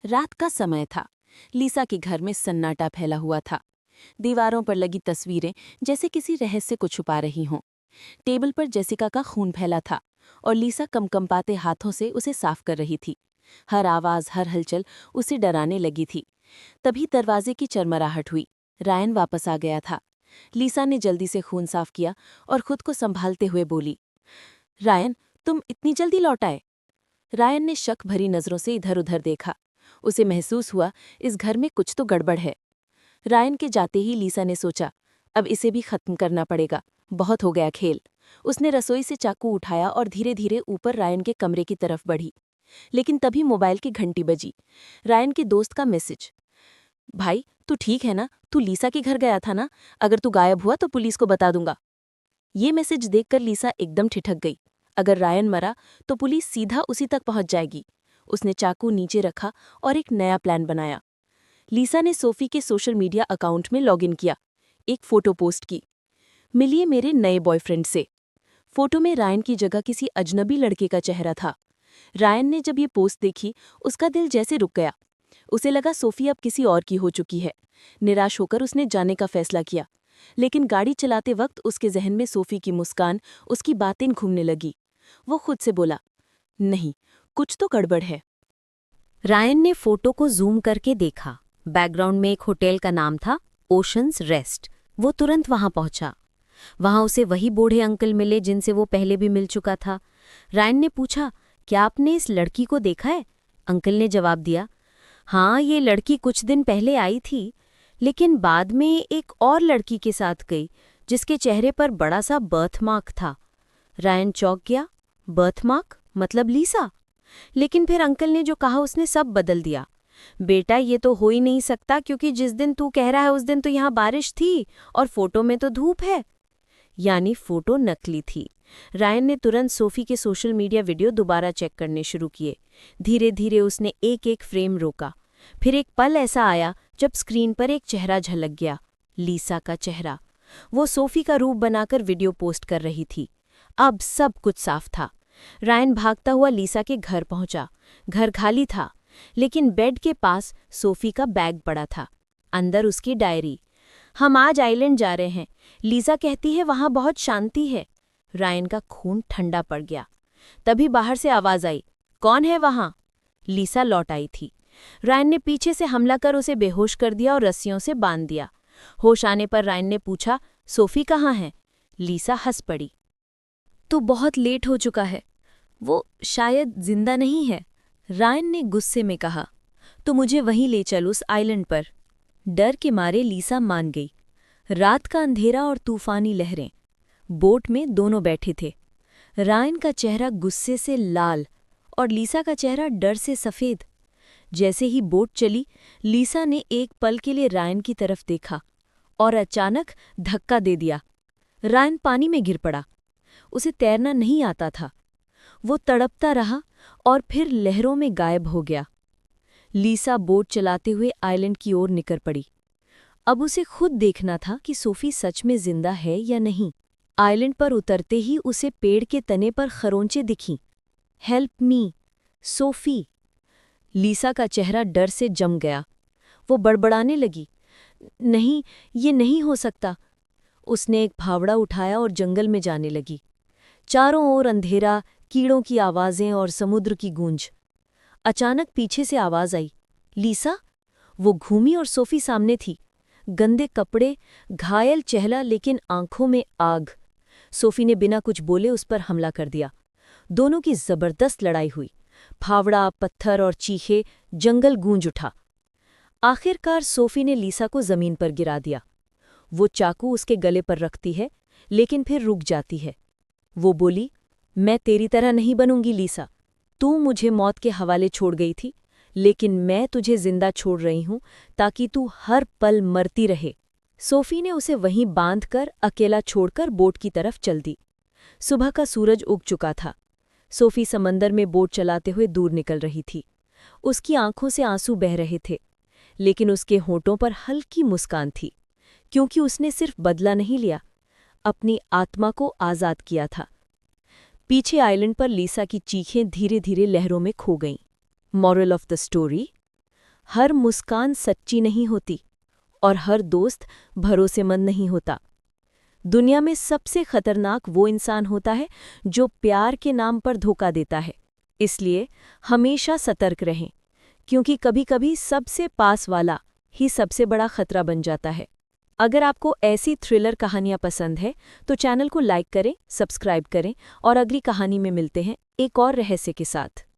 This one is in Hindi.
रात का समय था। लीसा के घर में सन्नाटा फैला हुआ था। दीवारों पर लगी तस्वीरें जैसे किसी रहस्य को छुपा रही हों। टेबल पर जेसिका का खून फैला था और लीसा कंपकंपाते हाथों से उसे साफ कर रही थी। हर आवाज, हर हलचल उसे डराने लगी थी। तभी दरवाजे की चरमराहट हुई। रायन वापस आ गया था। लीसा ने जल्दी से खून साफ किया और खुद को संभालते हुए बोली, रायन, तुम इतनी जल्दी लौट आए? रायन ने शक भरी नजरों से इधर उधर देखा। उसे महसूस हुआ इस घर में कुछ तो गड़बड़ है। रायन के जाते ही लीसा ने सोचा, अब इसे भी खत्म करना पड़ेगा। बहुत हो गया खेल। उसने रसोई से चाकू उठाया और धीरे धीरे ऊपर रायन के कमरे की तरफ बढ़ी। लेकिन तभी मोबाइल की घंटी बजी। रायन के दोस्त का मैसेज, भाई तू ठीक है ना? तू लीसा के घर गया था ना? अगर तू गायब हुआ तो पुलिस को बता दूंगा। ये मैसेज देखकर लीसा एकदम ठिठक गई। अगर रायन मरा तो पुलिस सीधा उसी तक पहुंच जाएगी। उसने चाकू नीचे रखा और एक नया प्लान बनाया। लीसा ने सोफी के सोशल मीडिया अकाउंट में लॉगिन किया। एक फोटो पोस्ट की, मिलिए मेरे नए बॉयफ्रेंड से। फोटो में रायन की जगह किसी अजनबी लड़के का चेहरा था। रायन ने जब ये पोस्ट देखी, उसका दिल जैसे रुक गया। उसे लगा सोफी अब किसी और की हो चुकी है। निराश होकर उसने जाने का फैसला किया। लेकिन गाड़ी चलाते वक्त उसके जहन में सोफी की मुस्कान, उसकी बातें घूमने लगी। वो खुद से बोला, नहीं, कुछ तो गड़बड़ है। रायन ने फोटो को जूम करके देखा। बैकग्राउंड में एक होटल का नाम था, ओशंस रेस्ट। वो तुरंत वहां पहुंचा। वहां उसे वही बूढ़े अंकल मिले जिनसे वो पहले भी मिल चुका था। रायन ने पूछा, क्या आपने इस लड़की को देखा है? अंकल ने जवाब दिया, हाँ, ये लड़की कुछ दिन पहले आई थी, लेकिन बाद में एक और लड़की के साथ गई जिसके चेहरे पर बड़ा सा बर्थमार्क था। रायन चौंक गया। बर्थमार्क मतलब लीसा? लेकिन फिर अंकल ने जो कहा उसने सब बदल दिया। बेटा, ये तो हो ही नहीं सकता, क्योंकि जिस दिन तू कह रहा है उस दिन तो यहाँ बारिश थी और फोटो में तो धूप है। यानी फोटो नकली थी। रायन ने तुरंत सोफी के सोशल मीडिया वीडियो दोबारा चेक करने शुरू किए। धीरे धीरे उसने एक एक फ्रेम रोका। फिर एक पल ऐसा आया जब स्क्रीन पर एक चेहरा झलक गया, लीसा का चेहरा। वो सोफी का रूप बनाकर वीडियो पोस्ट कर रही थी। अब सब कुछ साफ था। रायन भागता हुआ लीसा के घर पहुंचा। घर खाली था, लेकिन बेड के पास सोफी का बैग पड़ा था। अंदर उसकी डायरी। हम आज आइलैंड जा रहे हैं। लीसा कहती है वहां बहुत शांति है। रायन का खून ठंडा पड़ गया। तभी बाहर से आवाज आई, कौन है वहां? लीसा लौट आई थी। रायन ने पीछे से हमला कर उसे बेहोश कर दिया और रस्सियों से बांध दिया। होश आने पर रायन ने पूछा, सोफी कहाँ है? लीसा हंस पड़ी। तू बहुत लेट हो चुका है, वो शायद जिंदा नहीं है। रायन ने गुस्से में कहा, तो मुझे वहीं ले चल, उस आइलैंड पर। डर के मारे लीसा मान गई। रात का अंधेरा और तूफानी लहरें। बोट में दोनों बैठे थे। रायन का चेहरा गुस्से से लाल और लीसा का चेहरा डर से सफ़ेद। जैसे ही बोट चली, लीसा ने एक पल के लिए रायन की तरफ देखा और अचानक धक्का दे दिया। रायन पानी में गिर पड़ा। उसे तैरना नहीं आता था। वो तड़पता रहा और फिर लहरों में गायब हो गया। लीसा बोट चलाते हुए आइलैंड की ओर निकल पड़ी। अब उसे खुद देखना था कि सोफी सच में जिंदा है या नहीं। आइलैंड पर उतरते ही उसे पेड़ के तने पर खरोंचे दिखीं। Help me, Sophie. लीसा का चेहरा डर से जम गया। वो बड़बड़ाने लगी, नहीं, ये नहीं हो सकता। उसने एक फावड़ा उठाया और जंगल में जाने लगी। चारों ओर अंधेरा, कीड़ों की आवाजें और समुद्र की गूंज। अचानक पीछे से आवाज आई, लीसा। वो घूमी और सोफी सामने थी। गंदे कपड़े, घायल चेहरा, लेकिन आंखों में आग। सोफी ने बिना कुछ बोले उस पर हमला कर दिया। दोनों की जबरदस्त लड़ाई हुई। फावड़ा, पत्थर और चीखे, जंगल गूंज उठा। आखिरकार सोफी ने लीसा को जमीन पर गिरा दिया। वो चाकू उसके गले पर रखती है, लेकिन फिर रुक जाती है। वो बोली, मैं तेरी तरह नहीं बनूंगी लीसा। तू मुझे मौत के हवाले छोड़ गई थी, लेकिन मैं तुझे जिंदा छोड़ रही हूं ताकि तू हर पल मरती रहे। सोफी ने उसे वहीं बांधकर अकेला छोड़कर बोट की तरफ चल दी। सुबह का सूरज उग चुका था। सोफी समंदर में बोट चलाते हुए दूर निकल रही थी। उसकी आंखों से आंसू बह रहे थे, लेकिन उसके होठों पर हल्की मुस्कान थी, क्योंकि उसने सिर्फ बदला नहीं लिया, अपनी आत्मा को आज़ाद किया था। पीछे आइलैंड पर लीसा की चीखें धीरे धीरे लहरों में खो गईं। मॉरल ऑफ द स्टोरी, हर मुस्कान सच्ची नहीं होती और हर दोस्त भरोसेमंद नहीं होता। दुनिया में सबसे खतरनाक वो इंसान होता है जो प्यार के नाम पर धोखा देता है। इसलिए हमेशा सतर्क रहें, क्योंकि कभी-कभी सबसे पास वाला ही सबसे बड़ा खतरा बन जाता है। अगर आपको ऐसी थ्रिलर कहानियां पसंद है तो चैनल को लाइक करें, सब्सक्राइब करें और अगली कहानी में मिलते हैं एक और रहस्य के साथ।